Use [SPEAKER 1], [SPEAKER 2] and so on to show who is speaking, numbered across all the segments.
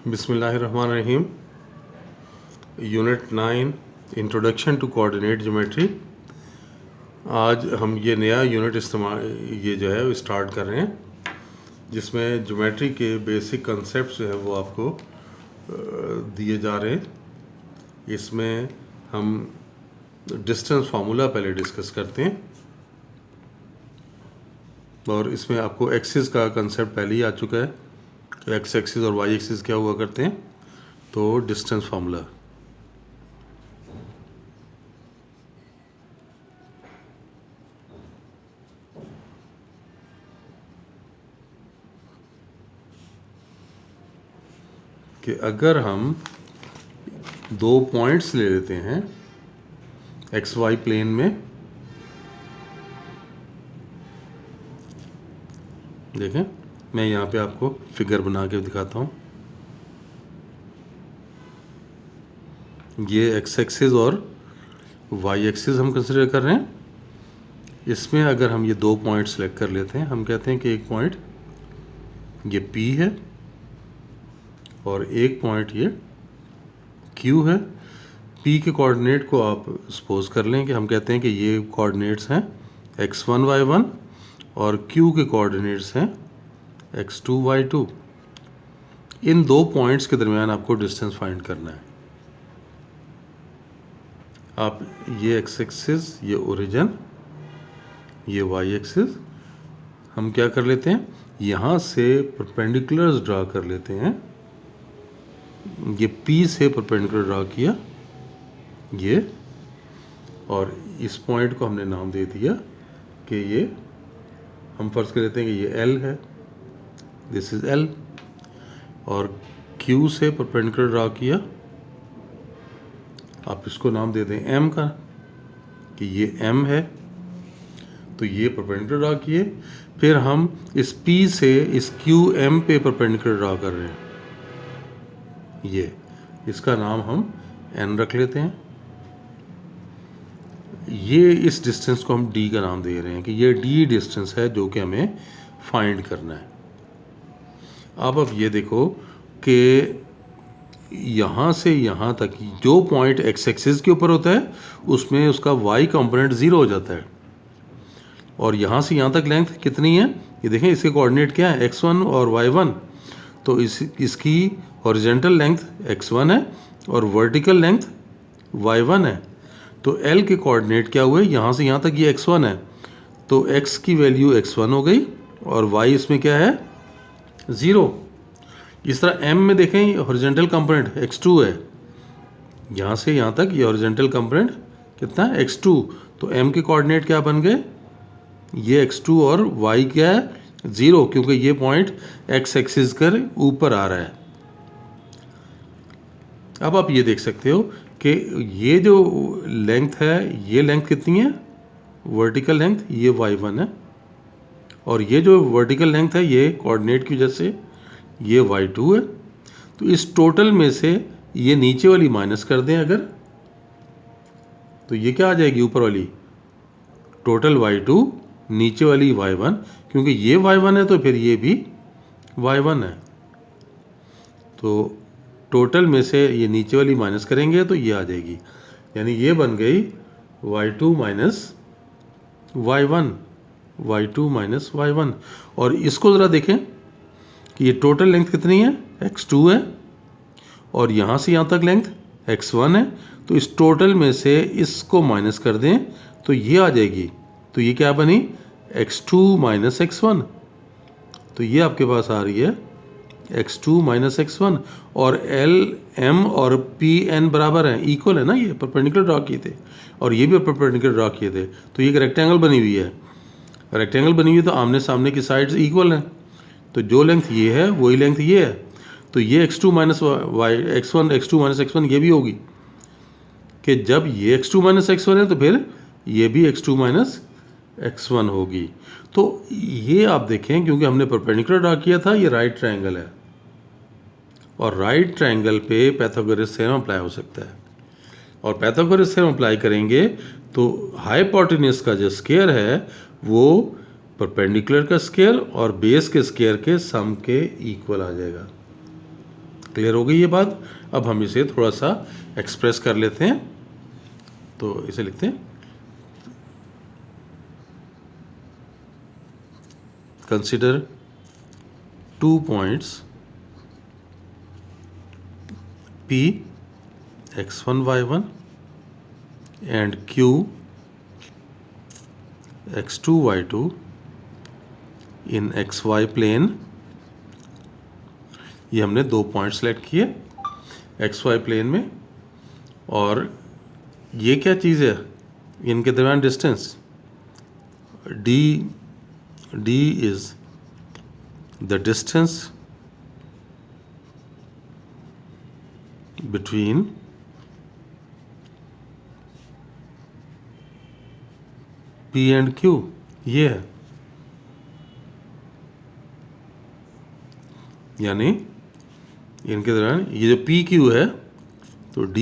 [SPEAKER 1] बिस्मिल्लाहिर्रहमानिर्रहीम। Unit 9 introduction to coordinate geometry. आज हम ये नया यूनिट ये जो है स्टार्ट कर रहे हैं, जिसमें ज्योमेट्री के बेसिक कंसेप्ट जो है वो आपको दिए जा रहे हैं। इसमें हम डिस्टेंस फार्मूला पहले डिस्कस करते हैं, और इसमें आपको एक्सिस का कंसेप्ट पहले ही आ चुका है कि एक्स एक्सिस और वाई एक्सिस क्या हुआ करते हैं। तो डिस्टेंस फार्मूला कि अगर हम दो पॉइंट्स ले लेते हैं एक्स वाई प्लेन में, देखें मैं यहाँ पे आपको फिगर बना के दिखाता हूँ। ये एक्स एक्सिस और वाई एक्सिस हम कंसिडर कर रहे हैं। इसमें अगर हम ये दो पॉइंट सेलेक्ट कर लेते हैं, हम कहते हैं कि एक पॉइंट ये P है और एक पॉइंट ये Q है। P के कोऑर्डिनेट को आप सपोज कर लें कि हम कहते हैं कि ये कोऑर्डिनेट्स हैं x1 y1 और Q के कोऑर्डिनेट्स हैं x2 y2। इन दो पॉइंट्स के दरमियान आपको डिस्टेंस फाइंड करना है। आप ये एक्स एक्सिस, ये ओरिजिन, ये वाई एक्सिस हम क्या कर लेते हैं, यहाँ से परपेंडिकुलर्स ड्रा कर लेते हैं। ये P से परपेंडिकुलर ड्रा किया ये, और इस पॉइंट को हमने नाम दे दिया कि ये हम फर्ज कर लेते हैं कि ये L है, दिस इज L। और Q से परपेंडिकुलर ड्रा किया, आप इसको नाम दे दें M का, कि ये M है। तो ये परपेंडिकुलर ड्रा किए, फिर हम इस P से इस QM पे परपेंडिकुलर ड्रा कर रहे हैं। ये इसका नाम हम N रख लेते हैं। ये इस डिस्टेंस को हम D का नाम दे रहे हैं कि ये D डिस्टेंस है जो कि हमें फाइंड करना है। अब ये देखो कि यहाँ से यहाँ तक जो पॉइंट एक्स एक्सिस के ऊपर होता है उसमें उसका वाई कंपोनेंट 0 हो जाता है, और यहाँ से यहाँ तक लेंथ कितनी है ये देखें। इसके कोऑर्डिनेट क्या है, x1 और y1। तो इसकी हॉरिजॉन्टल लेंथ x1 है और वर्टिकल लेंथ y1 है। तो L के कोऑर्डिनेट क्या हुए, यहाँ से यहाँ तक ये x1 है, तो x की वैल्यू x1 हो गई और y इसमें क्या है 0। इस तरह M में देखें हॉरिजॉन्टल कंपोनेंट x2 है, यहाँ से यहाँ तक ये हॉरिजॉन्टल कंपोनेंट कितना है x2। तो M के कोऑर्डिनेट क्या बन गए, ये x2 और y क्या है 0, क्योंकि ये पॉइंट x एक्सिस कर ऊपर आ रहा है। अब आप ये देख सकते हो कि ये जो लेंथ है, ये लेंथ कितनी है, वर्टिकल लेंथ ये y1 है, और ये जो वर्टिकल लेंथ है ये कोऑर्डिनेट की वजह से ये y2 है। तो इस टोटल में से ये नीचे वाली माइनस कर दें अगर, तो ये क्या आ जाएगी, ऊपर वाली टोटल y2, नीचे वाली y1, क्योंकि ये y1 है तो फिर ये भी y1 है। तो टोटल में से ये नीचे वाली माइनस करेंगे तो ये आ जाएगी, यानी ये बन गई y2 minus y1, y2 minus y1। और इसको ज़रा देखें कि ये टोटल लेंथ कितनी है, x2 है, और यहाँ से यहाँ तक लेंथ x1 है। तो इस टोटल में से इसको माइनस कर दें तो ये आ जाएगी। तो ये क्या बनी, x2 माइनस x1। तो ये आपके पास आ रही है x2 माइनस x1, और L M और PN बराबर हैं, इक्वल है ना, ये परपेंडिकुलर ड्रा किए थे और ये भी परपेंडिकुलर ड्रा किए थे। तो ये एक रेक्टेंगल बनी हुई है, रेक्टेंगल बनी हुई है तो आमने सामने की साइड्स इक्वल हैं। तो जो लेंथ ये है वही लेंथ ये है। तो ये x2 minus x1, x2 minus x1 ये भी होगी कि जब ये x2 माइनस x1 है तो फिर ये भी x2 माइनस x1 होगी। तो ये आप देखें, क्योंकि हमने परपेंडिकुलर ड्रा किया था, ये राइट ट्रायंगल है, और राइट ट्रायंगल पे पाइथागोरस थ्योरम अप्लाई हो सकता है। और पाइथागोरस थ्योरम अप्लाई करेंगे तो हाइपोटेन्यूज का जो स्क्वायर है वो परपेंडिकुलर का स्क्वायर और बेस के स्क्वायर के सम के इक्वल आ जाएगा। क्लियर हो गई ये बात। अब हम इसे थोड़ा सा एक्सप्रेस कर लेते हैं, तो इसे लिखते हैं consider 2 points P x1 y1 and Q x2 y2 in xy plane. ये हमने 2 पॉइंट सेलेक्ट किए xy प्लेन में, और ये क्या चीज़ है, इनके दरमियान distance d is the distance between P and Q, ये है। यानी इनके दरमियान ये जो पी क्यू है, तो D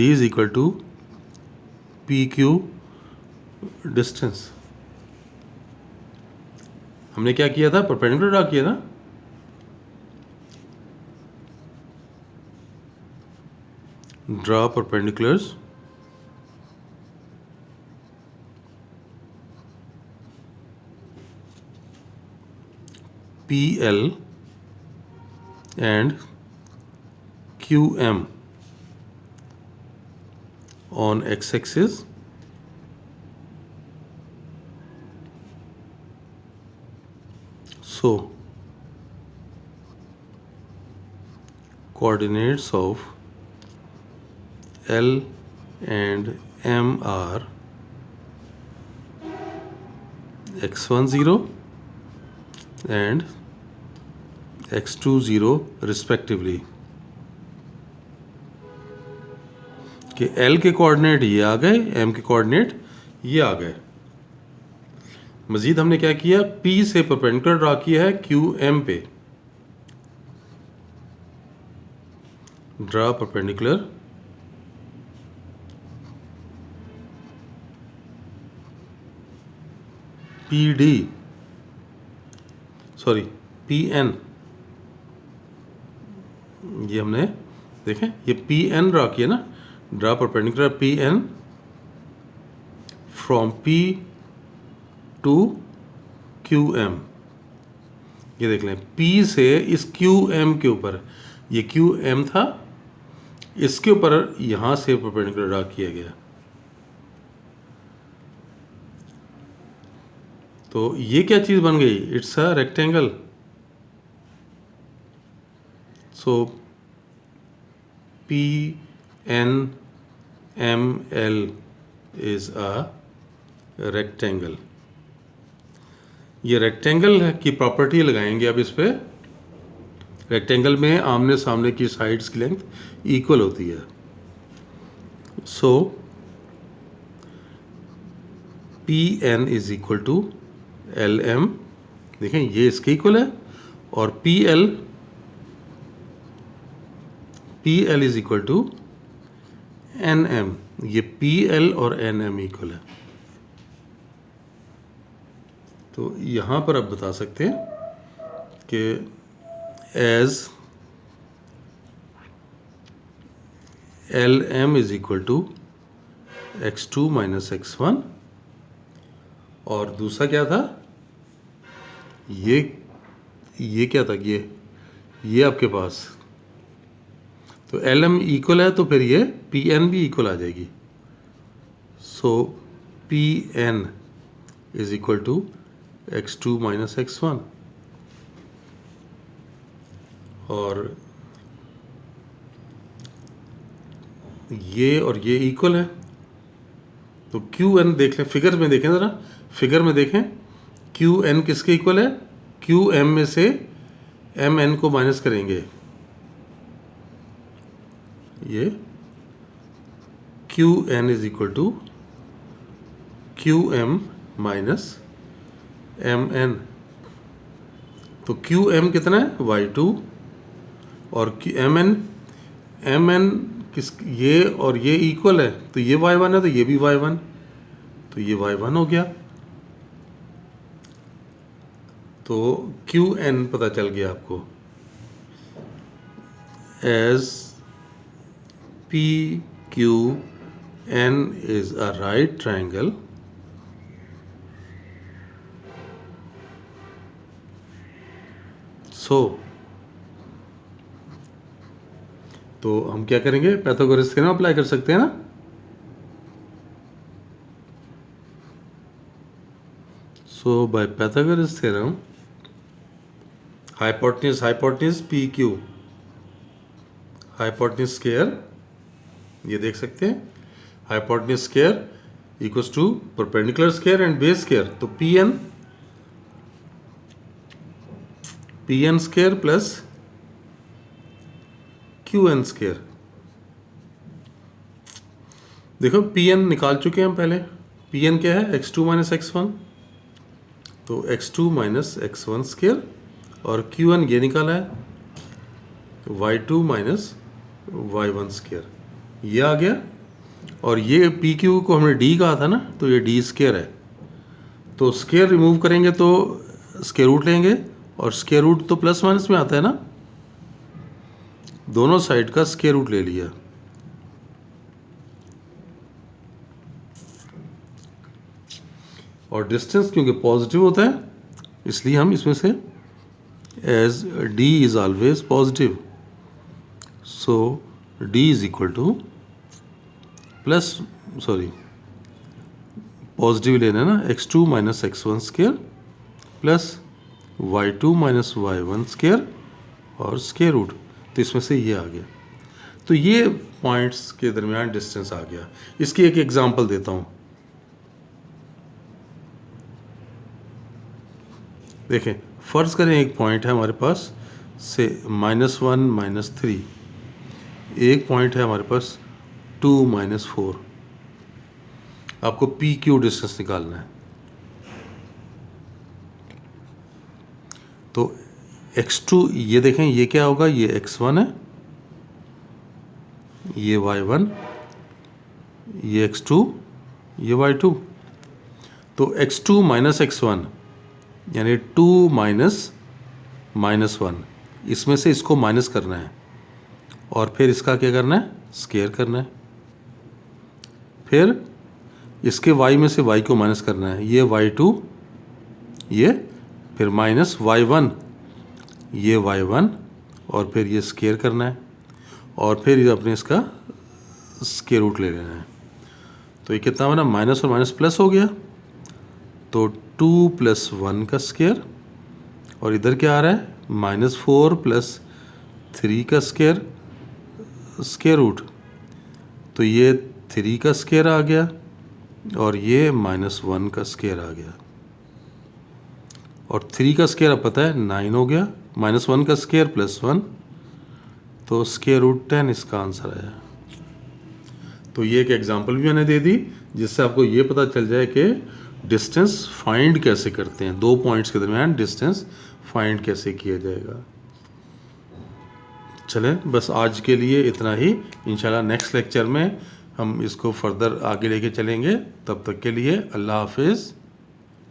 [SPEAKER 1] is equal to P Q distance. हमने क्या किया था, परपेंडिकुलर ड्रा किया ना, draw perpendiculars PL and QM on x-axis so coordinates of L and M are x1 0 and x2 0 respectively। कि L के कोऑर्डिनेट ये आ गए, M के कोऑर्डिनेट ये आ गए। मजीद हमने क्या किया, P से परपेंडिकुलर ड्रा किया है QM पे, ड्रा परपेंडिकुलर PN, ये हमने देखें ये PN ड्रा किया ना, draw perpendicular PN from P to QM। ये देख लें, P से इस QM के ऊपर, ये QM था, इसके ऊपर यहां से परपेंडिकुलर ड्रा किया गया। तो ये क्या चीज़ बन गई, it's a rectangle. So PNML is a rectangle. ये रेक्टेंगल की प्रॉपर्टी लगाएंगे अब इस पे। रेक्टेंगल में आमने सामने की साइड्स की लेंथ इक्वल होती है। So PN is equal to LM, देखें ये इसके इक्वल है, और PL is equal to NM, ये PL और NM इक्वल है। तो यहां पर आप बता सकते हैं कि as LM is equal to x2 minus x1, और दूसरा क्या था, ये क्या था, ये आपके पास, तो LM इक्वल है तो फिर ये PN भी इक्वल आ जाएगी। So PN is equal to x2 minus x1, और ये इक्वल है। तो QN देख लें, फिगर में देखें ज़रा, फिगर में देखें QN किसके इक्वल है, QM में से MN को माइनस करेंगे, ये QN is equal to QM minus MN। तो QM कितना है, y2, और MN किस, ये और ये इक्वल है, तो ये y1 है तो ये भी y1, तो ये y1 हो गया। तो QN पता चल गया आपको। as PQN is a right triangle, so तो हम क्या करेंगे, पाइथागोरस थ्योरम अप्लाई कर सकते हैं ना। So by Pythagoras theorem, hypotenuse PQ, hypotenuse square, ये देख सकते हैं, hypotenuse square equals to perpendicular square and base square, तो PN square plus QN square। देखो PN निकाल चुके हैं हम पहले, PN क्या है, x2 माइनस x1, तो x2 माइनस x1 स्क्वायर, और Qn ये निकाला है y2 माइनस y1 स्क्वायर, ये आ गया। और ये PQ को हमने d कहा था ना, तो ये d स्क्वायर है, तो स्क्वायर रिमूव करेंगे तो स्क्वायर रूट लेंगे, और स्क्वायर रूट तो प्लस माइनस में आता है ना, दोनों साइड का स्क्वायर रूट ले लिया। और डिस्टेंस क्योंकि पॉजिटिव होता है, इसलिए हम इसमें से as d is always positive, so d is equal to plus, sorry positive लेना है ना, x2 minus x1 square plus y2 minus y1 square और स्क्वायर रूट, तो इसमें से ये आ गया। तो ये पॉइंट्स के दरमियान डिस्टेंस आ गया। इसकी एक एग्जांपल देता हूँ, देखें, फ़र्ज़ करें एक पॉइंट है हमारे पास से -1 -3, एक पॉइंट है हमारे पास 2 -4, आपको PQ डिस्टेंस निकालना है। तो x2, ये देखें, ये क्या होगा, ये x1 है, ये y1, ये x2, ये y2, तो x2 माइनस x1 यानी 2 माइनस -1, इसमें से इसको माइनस करना है, और फिर इसका क्या करना है, स्क्वायर करना है, फिर इसके y में से y को माइनस करना है, ये y2, ये फिर माइनस y1, ये y1, और फिर ये स्क्वायर करना है, और फिर ये अपने इसका स्क्वायर रूट ले लेना है। तो ये कितना बना, माइनस और माइनस प्लस हो गया, तो 2 + 1 का स्क्वायर, और इधर क्या आ रहा है, -4 + 3 का स्क्वायर, स्क्वायर रूट, तो ये 3 का स्क्वायर आ गया, और ये -1 का स्क्वायर आ गया, और 3 का स्क्वायर अब पता है 9 हो गया, -1 का स्क्वायर + 1, तो स्क्वायर रूट 10 इसका आंसर आया। तो ये एक एग्जांपल भी मैंने दे दी, जिससे आपको ये पता चल जाए कि डिस्टेंस फाइंड कैसे करते हैं, दो पॉइंट्स के दरमियान डिस्टेंस फाइंड कैसे किया जाएगा। चलें, बस आज के लिए इतना ही। इंशाल्लाह नेक्स्ट लेक्चर में हम इसको फर्दर आगे लेके चलेंगे। तब तक के लिए अल्लाह हाफिज़।